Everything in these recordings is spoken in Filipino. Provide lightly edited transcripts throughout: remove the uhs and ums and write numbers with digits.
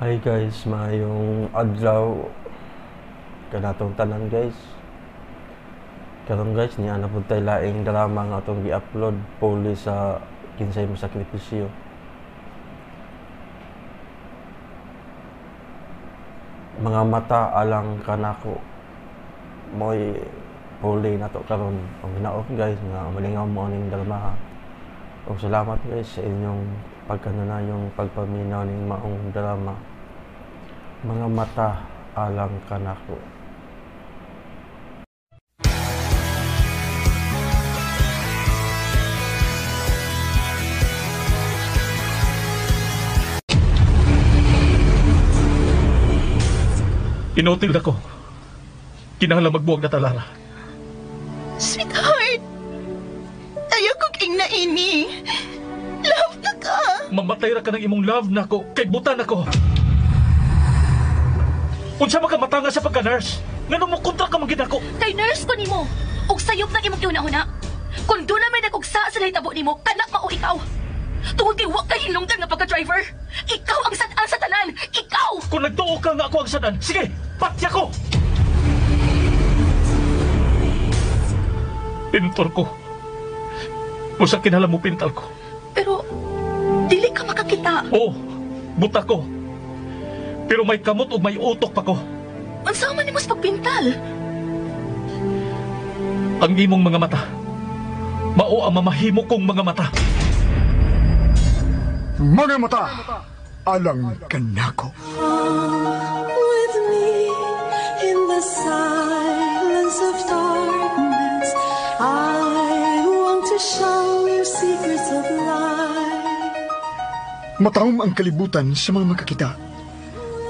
Hi guys, maayong adlaw kanatong tanan guys. Karon guys, niya na pud tay laing drama nga atong gi-upload puli sa kinsay mo sakripisyo. Mga mata alang kanako moy puli nato karon ang hinaot guys nga malingaw mo ning drama. O salamat guys sa inyong pagkanunayong pagpaminaw ning maong drama. Mga mata alang kanako. Inotil ako. Kinahanglan magbuwag na talara. Sweetheart, ayaw ko king na ini. Love na ka. Mamatay ra ka ng imong love nako kay butan ako. Unsa makamatanga sa pagka-nurse? Ngano mo kontra ka magid ako? Kay nurse ko nimo. Og sayop na imong una-una. Kung doon na may nagugsa sa lahitabo nimo, kanak mao ikaw. Tungod kay wa kay hinungdan nga pagka-driver. Ikaw ang sad-an sa tanan. Ikaw! Kung nagtuo ka nga ako ang sadan, sige, patya ko! Pintor ko. Usa kinahanglan mo pintal ko. Pero, dili ka makakita. Oo, buta ko. Pero may kamot o may utok pa ko. Unsa man nimo sa pagpintal? Ang imong mga mata, mao ang mamahimo kong mga mata. Mga mata, alang kanako. With me in the silence of darkness, I want to show you secrets of life. Matahom ang kalibutan sa mga makakita.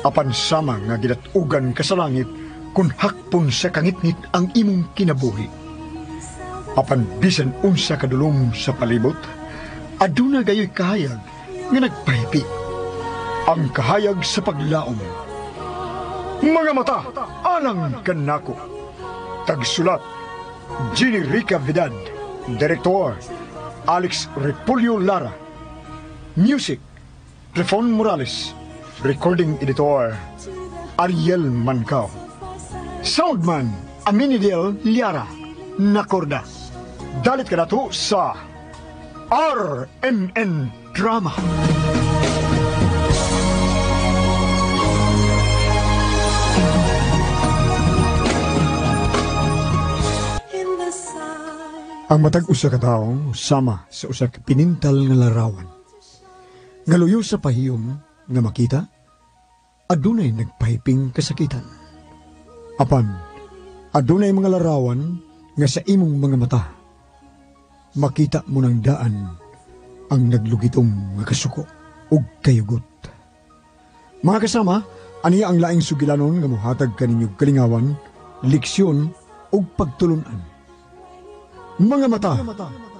Apan sama nga gidatugan ka sa langit kung hakpon sa kangitngit ang imong kinabuhi. Apan bisan unsa kadulong sa palibot, aduna gayoy kahayag nga nagpahipi. Ang kahayag sa paglaom. Mga mata, alang kanako. Tagsulat, Ginny Rica Vidal. Direktor, Alex Repulyo Lara. Music, Refon Morales. Recording Editor, Ariel Mancao. Soundman, Aminidel Liara. Nakorda. Dalit ka na to sa RMN Drama. Ang matag usa ka tawo sama sa usa ka pinintal nga larawan. Ngaluyo sa pahiyom nga makita, adunay nagpahiping kasakitan. Apan, adunay mga larawan nga sa imong mga mata. Makita mo ng daan ang naglugitom nga kasuko ug kayugot. Mga kasama, aniya ang laing sugilanon nga mohatag kaninyong kalingawan, leksyon ug pagtulunan. Mga mata,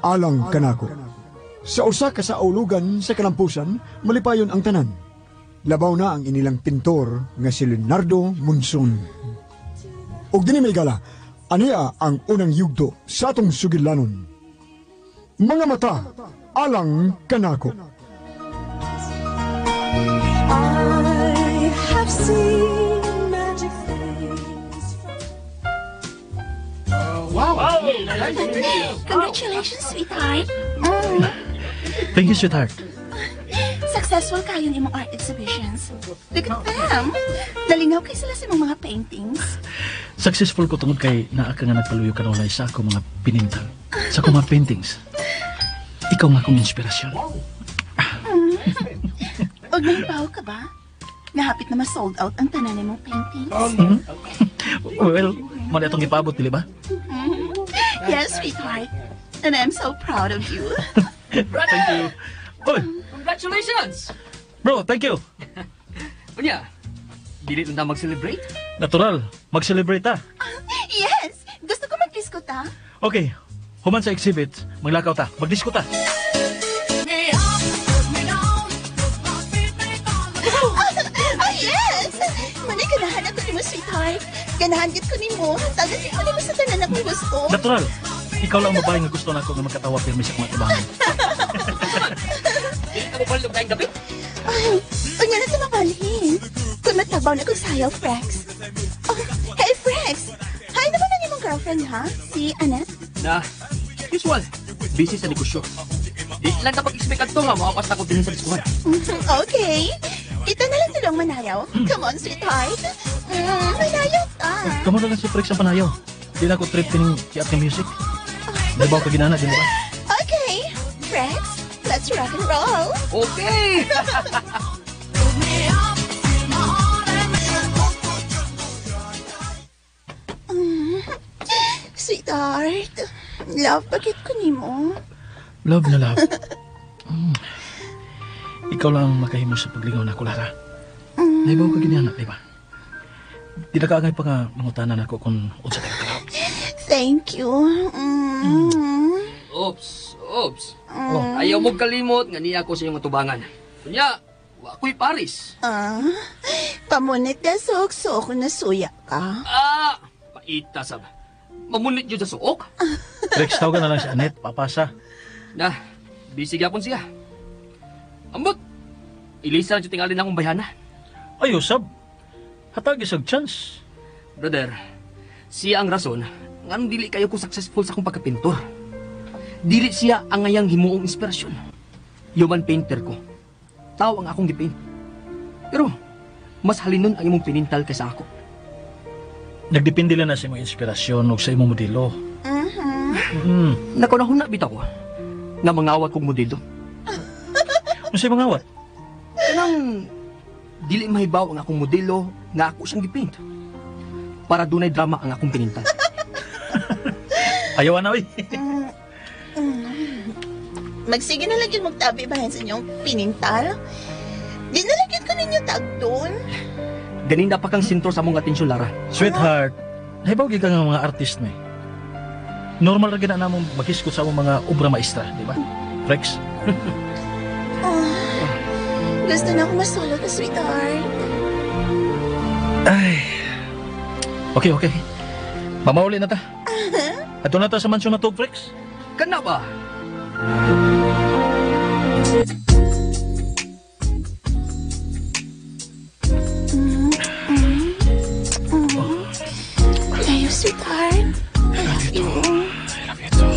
alang kanako. Sa usa ka sa aulugan sa kalampusan, malipayon ang tanan. Labaw na ang inilang pintor nga si Leonardo Monson. Ug dinhi may gala, aniya ang unang yugto sa atong sugilanon. Mga mata, alang kanako. I have seen magic things. Congratulations, sweetheart. Thank you, sweetheart. Successful kayo ng imong art exhibitions. Look at them. Nalingaw kay sila sa imong mga paintings. Successful ko tungod kay naa ka nga nagpaluyo ka na sa ako mga pinintal, sa ako mga paintings. Ikaw nga akong inspirasyon. Og naibaw ka ba? Nahapit na ma-sold out ang tanan ng mong paintings. Well, mali itong ipaabot, dili ba? Yes, sweetheart. And I'm so proud of you. Thank you. Oy, Congratulations! bro, thank you. Unya, dili na mag-celebrate? Natural, mag-celebrate ta. Yes! Gusto ko mag-disco ta. Okay, human sa exhibit, maglakaw ta, mag-disco ta. Ah, yes! Mali ganahan ako ni mo, sweetheart. Ganahan git ko ni mo. Tagasin ko ni mo sa tanan akong gusto. Natural, ikaw lang ang babae nga gusto na ako nga magkatawa pirmi sa mga trabaho. Dili ka mo palog tayong gabi? Ay, unya na sa mabalhin. Labaw na kong sayaw, Frex. Oh, hey, Frex! Hi naman ang imong girlfriend, ha? Si Annette? Na, usual. Busy sa negosyo. Di lang kapag expect ato nga, makapas na ko din sa diskuhan. Okay. Kita na lang tulong manayaw. Come on, sweetheart. Manayaw ka. Kamu na lang si Frex ang panayaw. Di na ako trip kining kiat ng music. Naibaw ka ginana, di ba? Okay. Frex, let's rock and roll. Okay! Sweetheart, love, bakit ko ni mo? Love na love. Ikaw lang ang makahimo sa paglingaw na ako, Lara. Naibaw ka ginana, di ba? Di na kaagay pa nga mangutanan ako kung unsa tayo kalaw. Thank you. Oops. Ayaw mo kalimot nga niya ako sa iyong atubangan. Kunya, wako'y Paris. Pamunit na so ako nasuya ka. Paita sab. Mamunit yun sa suok. Frex, tawag ka na lang si Annette, papasa. Na, busy gyapon siya. Ambot, ilisa lang siya tingalin akong bayana. Ay, usab. Hatag isag chance. Brother, siya ang rason nga nung dili kayo ko successful sa akong pagkapintor. Dili siya ang ngayang himuong inspirasyon. Human painter ko. Tao ang akong gipaint. Pero, mas halinon ang imong pinintal kaysa ako. Nagdepende lang na sa imong inspirasyon o sa imong modelo. Nakunahuna bitaw ko nga mangawat kong modelo. Ano sa imong awat? Kanang dili mahibaw ang akong modelo nga ako siyang gipaint. Para dunay drama ang akong pinintal. Ayaw na, uy. Magsige na lang yun magtabi bahin sa inyong pinintal. Di na lang yun ko ninyo tagdon. Ganinda pa kang sentro sa mong atensyon, Lara. Sweetheart, nahibaw ka nga mga artist may. Normal rin na namang maghiskot sa among mga obra maestra, di ba? Frex? Gusto na ako masolo ka, sweetheart. Ay. Okay. Mamauli na ta. Ato na ta sa mansyon na to, Frex. Kana ba? Layo, sweetheart. I love you. I love you too.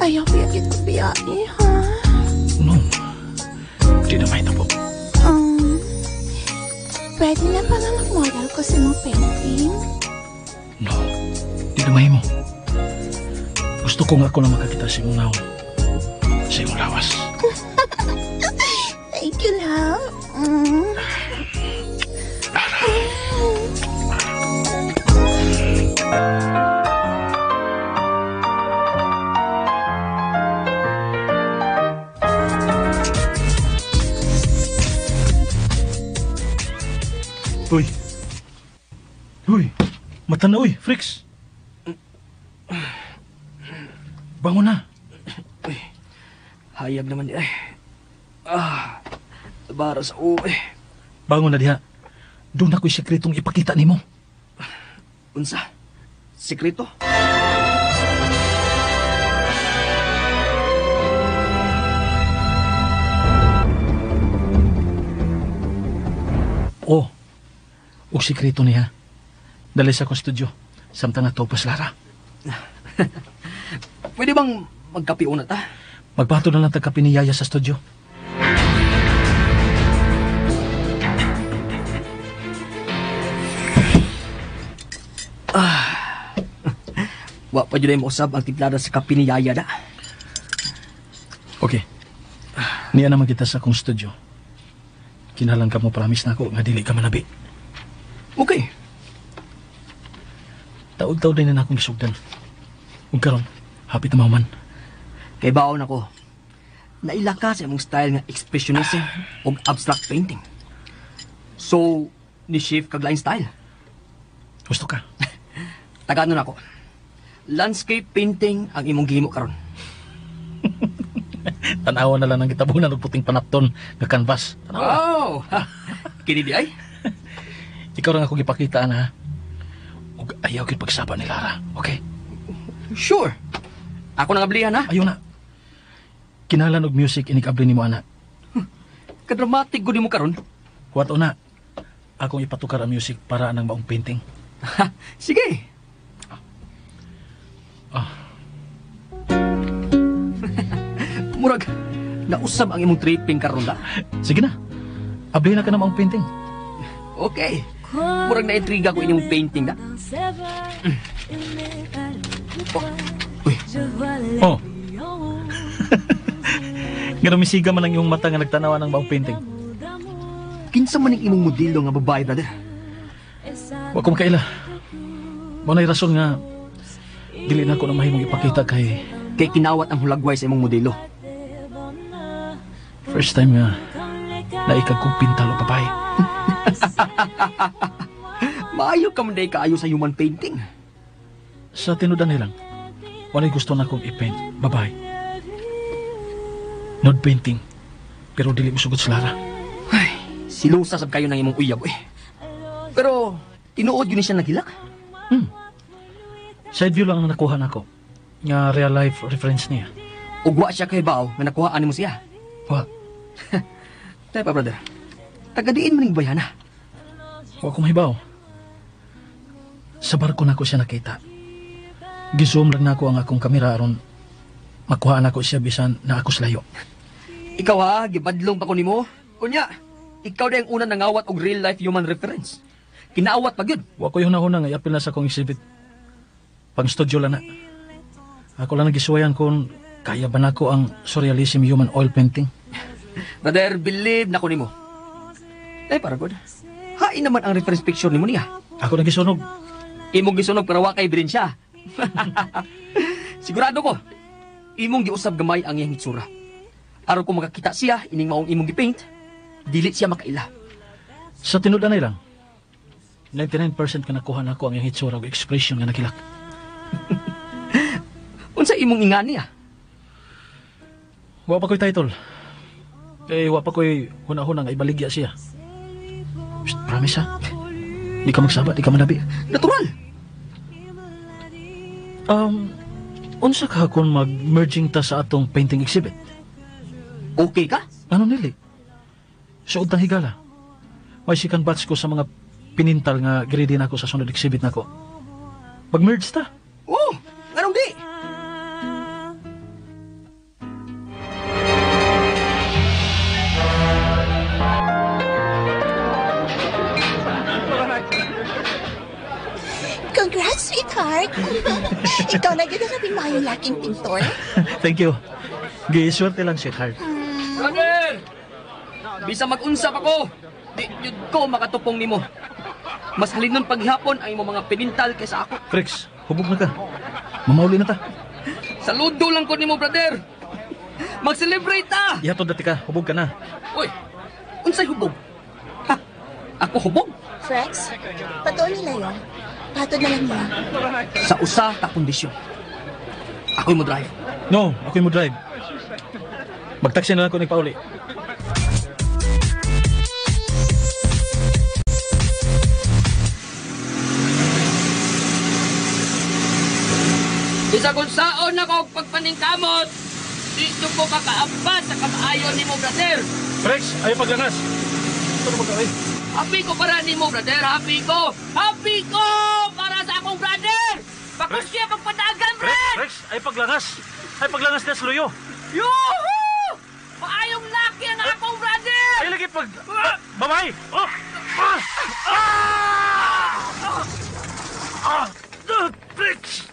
Ayaw piyakit ko biyahe, ha? No. Di na may tabo. Pwede na pa nga mag-model ko sa mong painting? No. Di na may mo. Gusto ko nga ako na makakita sa imong naon. Sa imong lawas. Thank you, love. Uy, mata na, uy, Frex. Bangon na. Hayag naman di ay. Bara sa uwi. Bangon na diha. Doon ako'y sekretong ipakita nimo. Unsa? Sekreto? Oh, og sekreto niya. Dali sa akong studio. Samtang na topas, Lara. Pwede bang magkapiuna ta? Magpato na lang tagkapi ni Yaya sa studio. Wa pa dyan ay mausab ang tiplada sa kapi ni Yaya da. Okay. Niya naman kita sa akong studio. Kinalang ka mo promise na ako nga dili ka manabi. Okay. Taod-taod din na akong gisugdan. Ug karon, hapit na man. Kay baon ako. Nailaka sa imong style nga expressionism o abstract painting. So, ni-shift kag line style. Gusto ka? Tagano na ako. Landscape painting ang imong gihimo karon. Tanawa na lang ang kitabunan og puting panapton nga canvas. Tanawa. Wow! Kini di ay? Ikaw lang ako gipakita na. Ug ayaw gid pagsaba ni Lara. Okay? Sure. Ako nang ablihan ha. Ayaw na. Kinalan og music inig abli nimo ana. Kadramatic gud mo karon. Kuwato na, akong ipatukar ang music para anang maong painting. Sige. Murag, nausab ang imong tripping karon da. Sige na, abli na ka na maong painting. Okay. Murag na-intriga ko inyong painting da. Uy, Oh. Ganun misiga man ang iyong mata nga nagtanawa ng maong painting. kinsa man ang imong modelo nga babae, brother? Wa ko makaila. Mo na'y rason nga dili na ko na mahimong ipakita kay Kay kinawat ang hulagway sa imong modelo. first time nga naikag kong pintal o babae. Maayo ka man day kaayo sa human painting. Sa tinudan nilang, walay gusto na kong i-paint babae. Nude painting, pero dili mo sugod sa Lara. Ay, silusa sab kayo ng imong uyab eh. Pero tinuod yun siya naghilak. Side view lang ang nakuha nako. Nga real life reference niya. Ugwa siya kay Bao nga nakuhaan mo siya. Wa, Tayo pa, brother. Tagadiin mo ning bayana. wa ko mahibaw. Sa barko nako siya nakita. Gizoom lang nako ang akong kamera aron makuha nako siya bisan na ako layo. Ikaw ha, gibadlong pa ko nimo. Kunya, ikaw na yung una nangawat og real life human reference. Kinaawat pa gyud. Wa ko hunahuna nga iapil na sa akong exhibit. Pang studio lang na. Ako lang nagisuwayan kung kaya ba nako ang surrealism human oil painting. Brother, believe na ko nimo. Tayo para good. Hain naman ang reference picture nimo niya. Ako nagisunog. Imong gisunog pero wa kay siya. Sigurado ko, imong giusab gamay ang iyang hitsura. Aron kung makakita siya, ining maong imong gipaint, dili siya makaila. Sa tinudan na lang, 99% ka nakuha nako ang iyang hitsura o expression nga nakilak. Unsa imong ingani ah? Wa pa ko'y title. Wa pa ko'y hunahuna nga ibaligya siya. Psst, promise ha? Di ka magsaba, di ka manabi. Natural. Unsa ka kung mag-merging ta sa atong painting exhibit? Okay ka? Ano nili? Suod tang higala. May second batch ko sa mga pinintal nga grade na ako sa sunod exhibit nako. Mag-merge ta. Oo, nganong di? Congrats, sweetheart! Ikaw na gano'n na mayong laking pintor. Thank you. Giswerte lang, sweetheart. Brother! Bisa mag-unsap ako, di yun ko makatupong nimo. Mas halinon paghihapon ang imong mga pinintal kaysa ako. Trix, hubog na ka. Mamauli na ta. Saludo lang ko nimo, brother. Mag-celebrate ta! Ihatod dati ka, hubog ka na. Uy, unsay hubog? Ha? Ako hubog? Frex, patuon nila yun. Patod na lang yun. Sa usa ka kondisyon. Ako'y mo drive. No, ako'y mo drive. Magtaksi na lang ko nagpauli. Isa kung saon ako pagpaningkamot, dito ko kakaampat sa kamaayon ni mo, brother. Trix, ayaw paglangas. Ito na magkawin. Happy ko para ni mo, brother. Happy ko! Happy ko! Para sa akong brother! Bakit siya pagpadagan, Brad? Trix, ayaw paglangas. Ayaw paglangas na sluyo. Yuhu! Maayong laki ang akong brother! Ayaw lagi pag... Babay! Oh! Trix!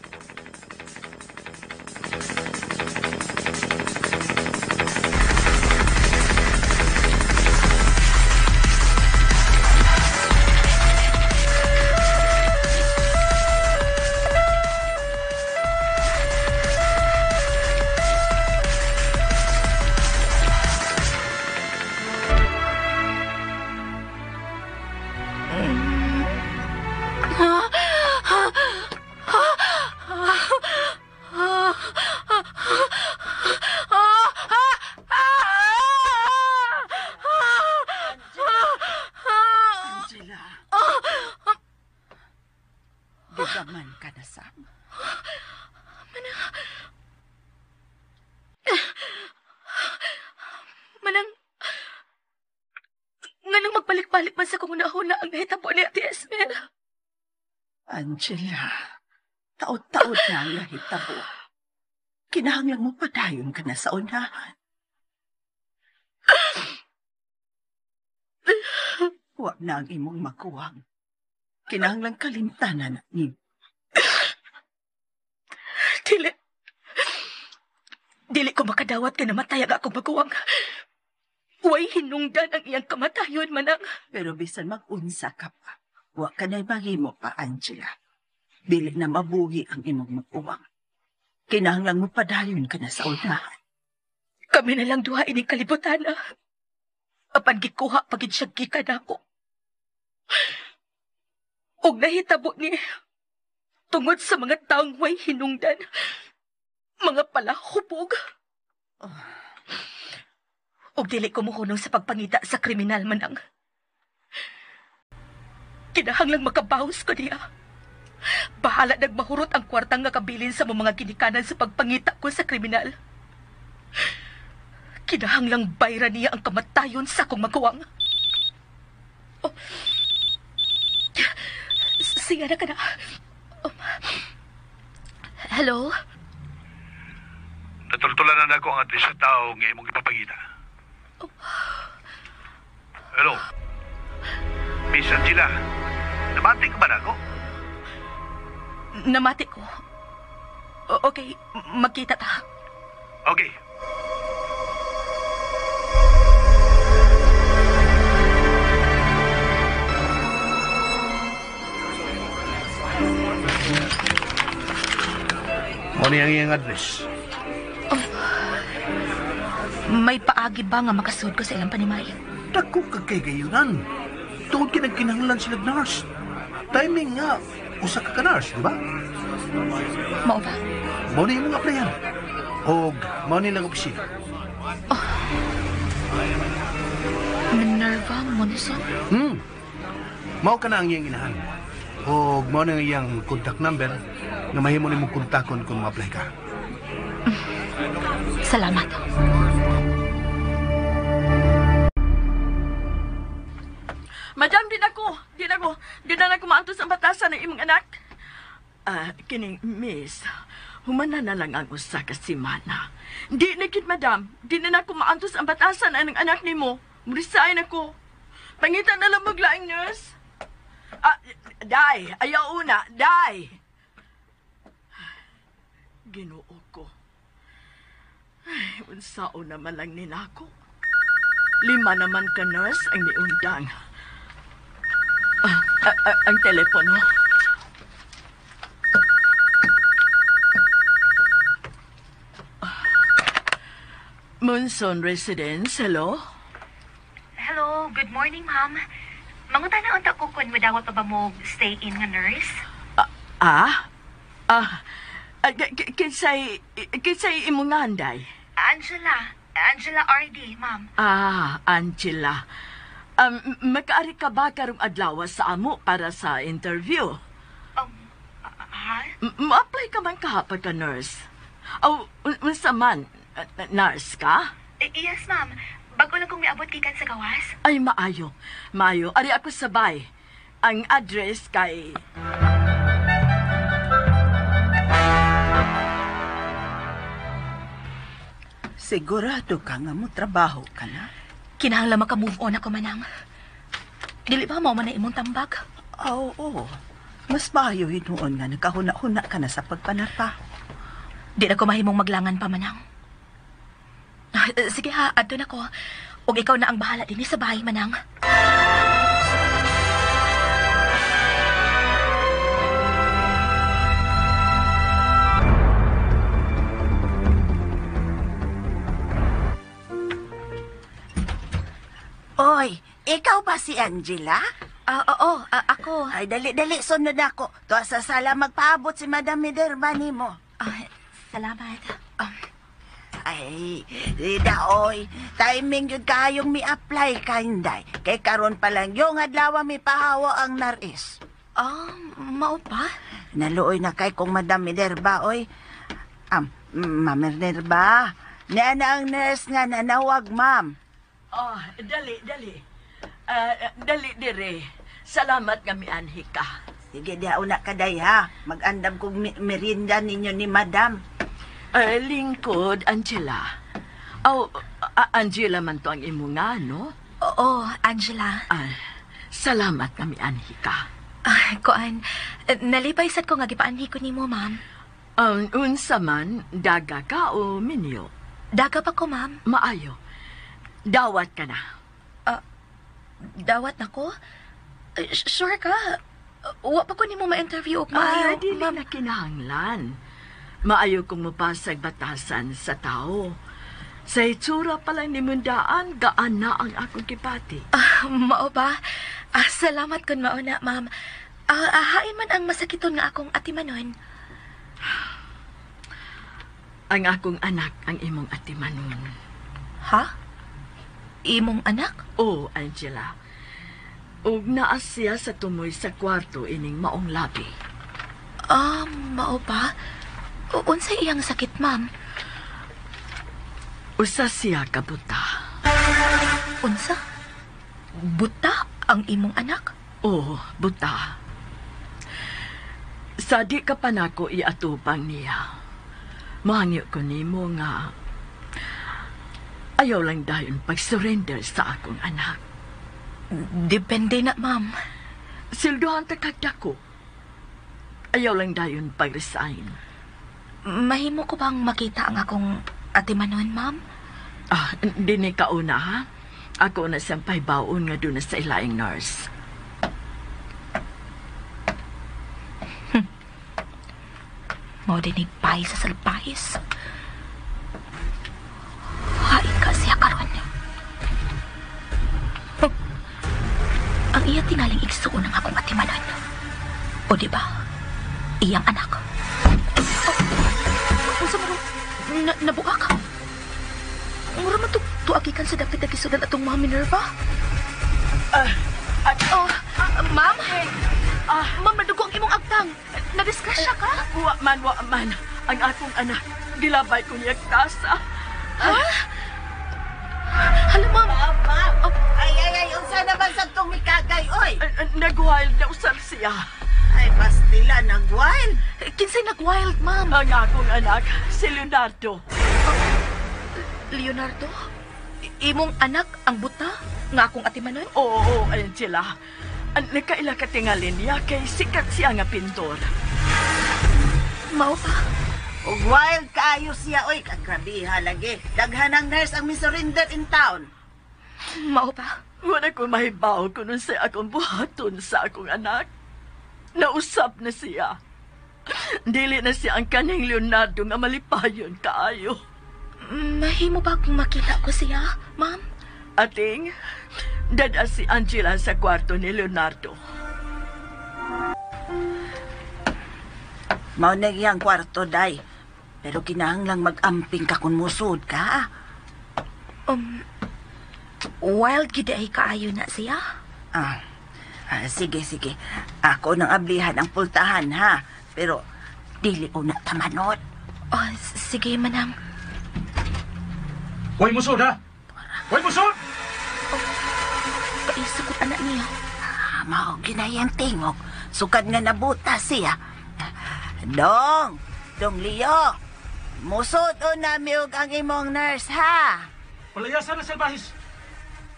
balik man sa kung una-una ang nahitabo ni Ate Esmer. Angela, taot-taot na ang nahitabo. Kinahanglan mo padayon ka na sa unahan. Huwag na ang imong makuwang. Kinahanglan kalimtanan ni. Dili ko makadawat ka namatay ang akong maguwang. Way hinungdan ang iyang kamatayon, manang. Pero bisan mag-unsa ka pa, huwag ka na'y mahimo pa, Angela. Dili na mabuhi ang imong makuwang. Kinahanglan mo padayon ka na sa unahan. Kami na lang duha ining kalibutan na. Apan gikuha pagid siya gikan ako. Og nahitabo ni tungod sa mga taong way hinungdan, mga palahubog. Og dili ko mohunong sa pagpangita sa kriminal, manang. Kinahanglang makabawas ko niya. Bahala nagmahurot ang kwartang nga kabilin sa mga ginikanan sa pagpangita ko sa kriminal. Kinahanglang bayra niya ang kamatayon sa akong maguwang. Oh. Singa na ka na. Hello? Natultulan na ako ang address sa tao nga imong ipapagita. Hello? Miss Angela, namati ka ba na ako? Namati ko. Okay, magkita ta. Okay. Ano yung iyang address? May paagi ba nga makasud ko sa ilang panimay? Dako ka kay gayunan. Tungod kinagkinahanglan sila nurse. Timing nga, usa ka nurse, di ba? Mao ba? Mao na yung mga applyan. O mao nilang opisina. Minerva Monson? Mao ka na ang iyang inahan. O mao na ang iyang contact number nga mahimo nimong kontakon kung ma-apply ka. Salamat. Madam, di na ako maantos ang batasan ng imong anak. Kining, miss, humana na lang ang usa ka simana. Di na gid, madam, di na ako maantos ang batasan ng anak nimo. Resign ako. Pangitan na lang maglaing nurse. Day, ayaw una, day. Ginoo ko. Ay, unsao naman lang ninako. 5 naman ka nurse ang niundang. Ang telepono. Monson Residence, hello? Hello, good morning, ma'am. Mangutan na unta ko kung madawat pa ba mo stay-in nga nurse? Kinsay imong nanday? Angela RD, ma'am. Angela. Makaari ka ba karong adlaw sa amo para sa interview? Ha? Ma-apply ka man kahapon ka, nurse. Unsa man, nurse ka? Yes, ma'am. Bago lang kong miabot gikan sa gawas. Ay, maayo. Maayo. Ari ako sabay. Ang address kay... Sigurado ka nga mo trabaho ka na? Kinahanglan maka-move on ako, manang. Dili ba mo man na imong tambag? Oo. Mas maayo hinuon nga nakahuna-huna ka na sa pagpanarpa. Di na ko mahimong maglangan pa, manang. Sige ha, adto na ko. Og ikaw na ang bahala din sa bahay, manang. Oy, ikaw ba si Angela? Oo, ako. Ay, dali-dali, sunod ako. Tuwa sa sala magpaabot si Madam Minerva nimo. Salamat. Ay, oy, timing yun kayong mi-apply ka, Inday. Kay karon pa lang yung adlaw mi pahawa ang naris. Mao pa? Naluoy na kay kong Madam Minerva, oy. Ma'am Minerva, niya na ang nurse nga nanawag, ma'am. Dali. Dali dire. Salamat nga mianhi ka. Sige, diha una ka day ha. Mag-andam kong merinda ninyo ni Madam. Lingkod, Angela. Angela man to ang imo nga, no? Oo, Angela. Salamat nga mianhi ka. Kuan, nalipay sad ko nga gipaanhi ko nimo, ma'am. Unsa man, daga ka o minyo? Daga pa ko, ma'am. Maayo. Dawat ka na. Dawat na ko? Sure ka? Wa pa ko nimo ma-interview og maayo, Dili ma'am. na kinahanglan. Maayo kong mapasag batasan sa tao. Sa itsura pa lang ni mundaan, gaan na ang akong kipati. Mao ba? Salamat kun mauna, ma'am. Hain man ang masakiton nga akong atimanon. Ang akong anak ang imong atimanon. Ha? Imong anak? Oo, Angela. Ug naa siya sa tumoy sa kwarto ining maong labi. Mao ba? Unsa iyang sakit, ma'am? Usa siya kabuta. Unsa? Buta ang imong anak? Oo, buta. Sa di ka pa nako iatupang niya. Mahangyo ko nimo nga ayaw lang dayon pag-surrender sa akong anak. Depende na, ma'am. Silduhan ta kagdako. Ayaw lang dayon pag-resign. Mahimo ko bang makita ang akong atimanon, ma'am? Dini ka una, ha? Ako na siyang paybaon nga doon sa ilaing nurse. Mao dinig pay sa salpais. Hain ka siya karon. Ang iya tinaling igsuon ng akong atimanon. O di ba? Iyang anak. Unsa mo nabuka ka? Mura man tuagikan sa dapit na kisudan atong mga Minerva? Ma'am? Ma'am, nadugo ang imong agtang. Nadiskrasya ka? Wa man. Ang akong anak, gilabay ko niya kasa. Hala, ma'am. Ma'am! Ay, unsa naman sa tumikagay, oy! Nag-wild na usab siya. Ay, pastila, nag-wild. Kinsay nag-wild, ma'am? Ang akong anak, si Leonardo. Leonardo? Imong anak ang buta? Nga akong atimanon? Oo, Angela. Nagkaila ka tingalin niya kay sikat siya nga pintor. Mao pa? Og wild kaayo siya, oy. Kagrabiha lagi. Daghan ang nurse ang misurrender in town. Mao pa? Wala ko mahibaw kung nun sa akong buhaton sa akong anak. Nausap na siya. Dili na siya ang kaning Leonardo nga malipayon kaayo. Mahimo ba kung makita ko siya, ma'am? Ating, dada si Angela sa kwarto ni Leonardo. Mao na iyang kwarto, day. Pero kinahanglang mag-amping ka kung musod ka. Wild gid ay kaayo na siya? Sige. Ako nang ablihan ang pultahan, ha? Pero, dili ko na tamanot. Sige, manang. Huwag musod, ha? Huwag musod! Kaisukot anak niya. Mao ginayang tingog. Sukad nga nabuta siya. Dong Leo. Musod o namiog ang imong nurse, ha? Palayasan na, Salvahis.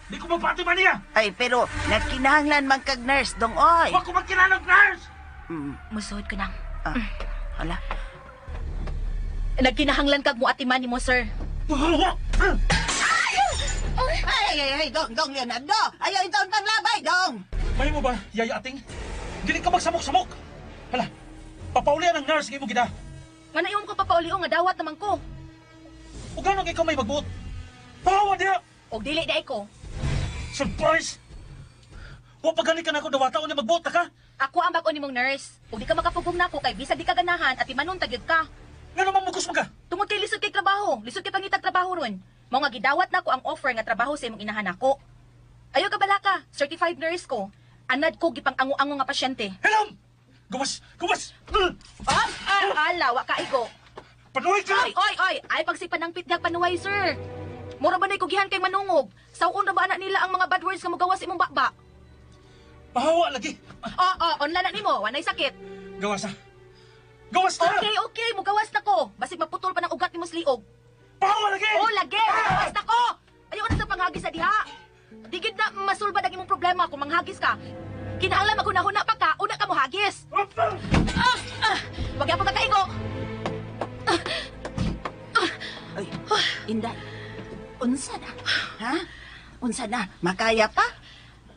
Di ko mapati man niya. Ay, pero nagkinahanglan man kag nurse, dong, oy. Huwag ko magkinalang nurse! Musod ko nang. Hala. Nagkinahanglan kag mo atiman mo, sir. Ay, dong, Leonardo. Ayaw ito ang panglabay, dong. May mo ba, yaya ating? Dili ka magsamok-samok. Hala, papaulian ang nurse kayo mo kita. Nga na ko papauli nga dawat naman ko. O gano'n ikaw may magbuot? Pahawa diya! Og dili di ko. Surprise! Huwag pagani ka na ako dawata o niya magbuot ka? Ako ang bag-o nimong nurse. Og di ka makapugong na ako kay bisag di ka ganahan at imanon tagyod ka. Nga naman mugos mo ka? Tungod kay lisod kay trabaho. Lisod kay pangitag trabaho ron. Mao nga gidawat nako ang offer nga trabaho sa imong inahan ako. Ayo ka bala ka, certified nurse ko. Anad ko gipang ango-ango nga pasyente. Hello! Gumas! Ala, wa ka igo. Panuhay ka! Oy! Ay pagsipan ng pitgag panuway, sir. Mura ba na ikugihan kay manungog? Sawon na ba anak nila ang mga bad words nga mogawas imong bakba? Pahawa lagi. Oo, online na nimo, wanay sakit. Gawas na. Gawas na! Okay, mugawas na ko. Basig maputol pa ng ugat nimo sa liog. Pahawa lagi! Oh, lagi! Mugawas na ko! Ayaw na sa panghagis sa diha. Digid na masulbad ang imong problema kung manghagis ka. Kinahanglan maghuna-huna pa ka, una ka mo hagis. Wag yapon ka kaigo. Ay, Inday. Unsa na? Ha? Unsa na? Makaya pa?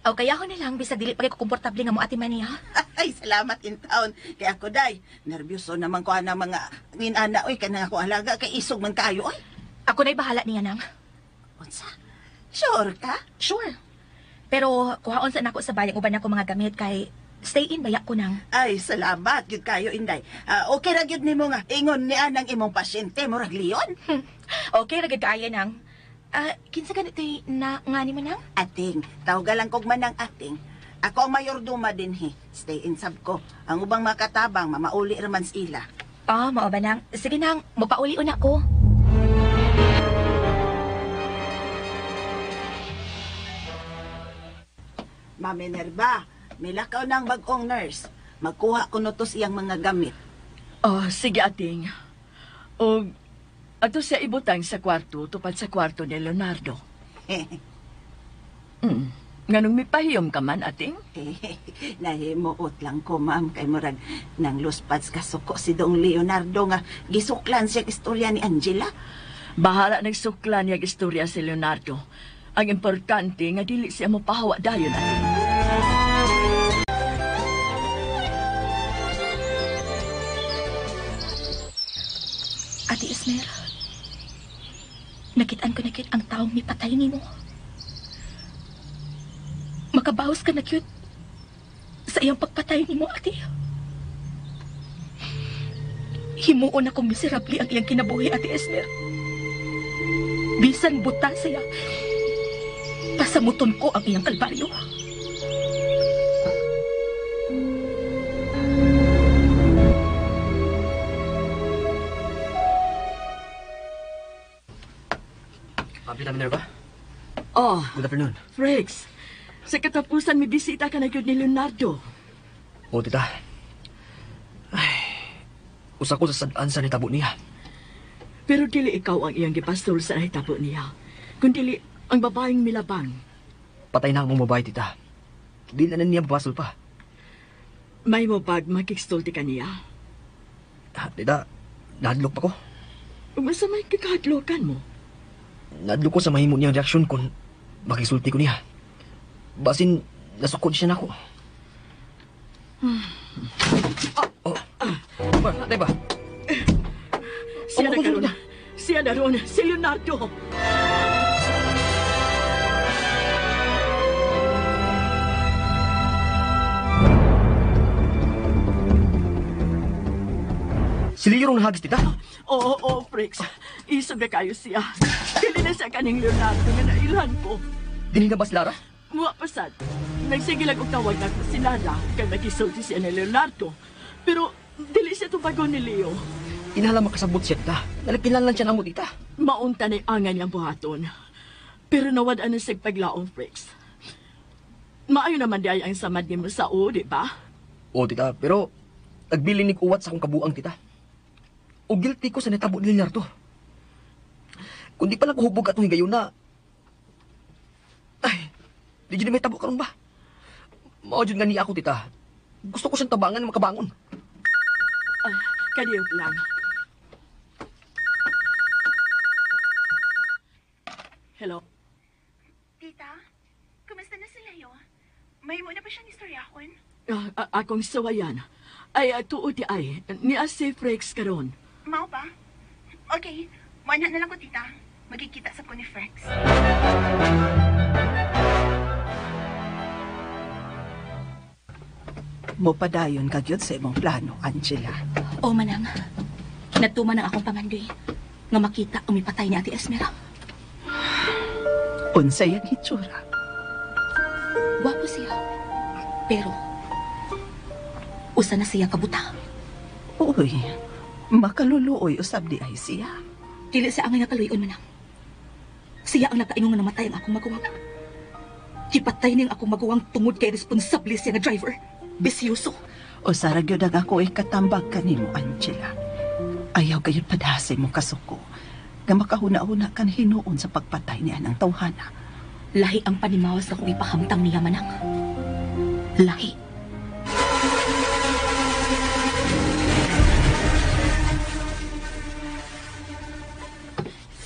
O kaya ko nilang bisag dili pa kay ko komportable nga mo ati man niya. Ay, salamat in taon. Kaya ako, day. Nervyoso naman ko na mga nginana. Oy, kanang ako alaga. Kay isog man kayo, oy. Ako na'y bahala niya nang. Unsa? Sure ka? Sure. Pero kuhaon sa nako sa bayang uban ako mga gamit kay stay in baya ko nang. Ay, salamat. Yun kayo, Inday. Okay ra gyud nimo nga. Ingon ni anang imong pasyente. Murag liyon. Okay, ragid kaya nang. Kinsa ganito na nga ni mo nang? Ating. Tawagan lang kog man ang ating. Ako ang mayorduma din, he. Stay in sab ko. Ang ubang makatabang, mamauli raman sa ila. Mao ba nang? Sige nang, mapauli una ko. Mami Nerva, milakaw ng bagong nurse. Magkuha ko nutos iyang mga gamit. Oh, sige ating. O, ato siya ibutang sa kwarto, tupad sa kwarto ni Leonardo. Nganong may pahiyom ka man, ating? Nahimuot lang ko, ma'am, kay murag nang luspads kasuko si Dong Leonardo nga gisuklan siya istorya ni Angela. Bahala nagsuklan niya istorya si Leonardo. Ang importante nga dili siya mo pahawa dayon, ating. Ate Esmer, nakitaan ko ang taong mipatay ni mo. Makabawas ka na cute sa iyang pagpatay ni mo, ate. Himuon akong miserable ang iyang kinabuhi, Ate Esmer. Bisan buta siya, pasamuton ko ang iyang kalbaryo. Tita Minerva? Oh, Good afternoon. Frex, sa katapusan may bisita ka na yun ni Leonardo. O, tita. Ay, usa ko sa sadaan sa nitabo niya. Pero dili ikaw ang iyang gipastol sa nahitabo niya. Kundi ang babaeng milabang. Patay na ang mong babae, tita. Di na niya babasol pa. May mo bag makikstolti ka niya. Tita, nahadlok pa ko. Umasa may kakahadlokan mo. Nahadlok ko sa mahimo niyang reaksyon kung makisulti ko niya. Basin, nasukod siya na ako. Natay ba? Siya na karon. Siya na ron. Si Leonardo. Si Leo rong nahagis, tita? Oo, Frex. Isog na kayo siya. Dili na siya kaning Leonardo nga nailan ko. Dili na ba si Lara? Mua pasad. Nagsigilag og tawag na si Lara kay nakisulti siya ni Leonardo. Pero dili siya tubagon ni Leo. Inahala makasabot siya, tita. Nalakilan lang siya na mo, tita. Maunta na angan niyang buhaton. Pero nawad na siya paglaong, Frex. Maayo naman di ay ang samad ni mo sa o, di ba? Oo, tita. Pero nagbilinig uwat sa akong kabuang, tita. O guilty ko sa netabo ni Leonardo. Kung di pa lang kuhubog atong higayon na... Ay, di dyan may tabo karon ba? Maudyon nga niya ako, tita. Gusto ko siyang tabangan na makabangon. Kadiyot lang. Hello? Tita, kumusta na sila yo? May mo na ba siyang istoryahon? Akong sawayan. Ay, tuod di ay. Ni si Frex karon. Mao ba? Okay, wala na lang ko, tita. Magkikita sa ko ni Frex. Mo padayon kagyod sa imong plano, Angela. O manang, natuman ang akong pamandoy nga makita umipatay ni Ate Esmer. Unsay ang hitsura? Wapo siya. Pero, usa na siya kabuta. Uy, makaluluoy usab di ay siya. Dili sa angay nga kaluyon manang. Siya ang nakaingon nga namatay ang akong maguwang. Ipatay niyang akong maguwang tungod kay responsable siya nga driver. Bisyoso. O sarag yun ang ako ikatambag kanimo, Angela. Ayaw gayud padhasay mo kasuko. Nga makahuna-huna kan hinuon sa pagpatay niya ng tawhana. Lahi ang panimawas na kung ipahamtang niya manang. Lahi.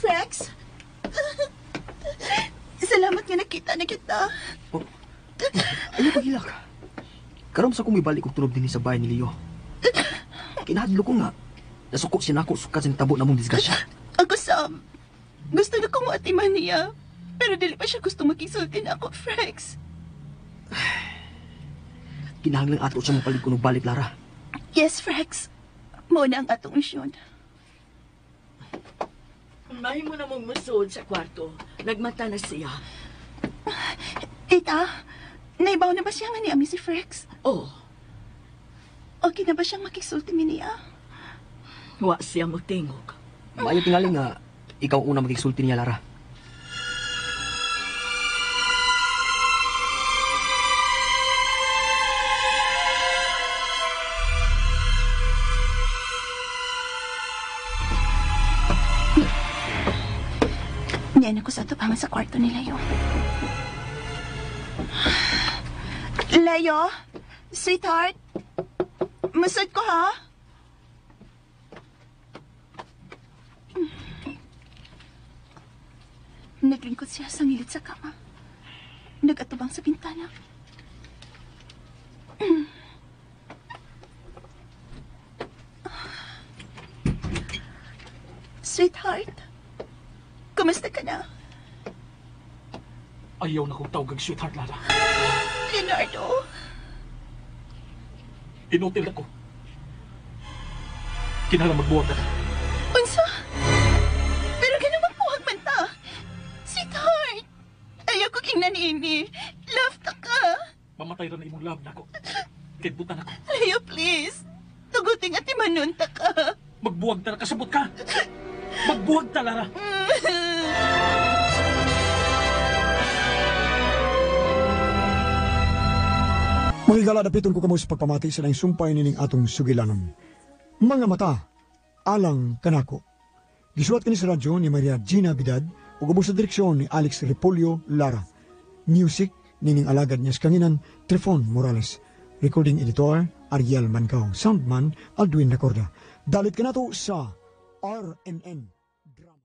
Rex? Salamat nga nakita na kita. Oh, ano paghilak? Karam sa kong ibalik og tunog din sa bahay ni Leo. Kinahadlo ko nga. Nasuko siya nako sukat sa tabo na mong disgrasya. Ako, Sam. Gusto na kong atiman niya. Pero dili pa siya gusto makisulti na ako, Rex. Kinahanglang ato siya mapalig ko balik, Lara. Yes, Rex. Muna ang atong misyon. May mo namang musod sa kwarto. Nagmata na siya. Tita, naibaw na ba siya nga ni Ami si Rex? Oh, Okay na ba siyang makisulti mi niya? wa siya magtingog. Maayo tingali nga ikaw ang unang magigsulti niya, Lara. Niyan ako sa tubangan sa kwarto ni Leo. Leo? Sweetheart? Masad ko, ha? Naglingkod siya sa ngilid sa kama. Nagatubang sa bintana. Sweetheart? Kumusta ka na? Ayaw na kong tawag sweetheart, Lara. Leonardo? Inutil ako. Kinahanglan magbuwag na. Unsa? Pero ganun magpuhag man ta. Sweetheart! Ayaw ko king nanini. Love ta ka. Mamatay ra na imong love na ako. Kitbutan ako. Leo, please. Tuguting at imanon ta ka. Magbuwag ta na, kasabot ka. Magbuwag ta, Lara. Magigala dapiton ko kamo sa pagpamati sa nang sumpay nining atong sugilanon. Mga mata, alang kanako. Gisulat kini sa radyo ni Maria Gina Bidad ug ubos sa direksyon ni Alex Repolyo Lara. Music nining alagad niya sa kanginan Trifon Morales. Recording editor Ariel Mancao. Soundman Aldwin Nacorda. Dalit kanato sa RNN.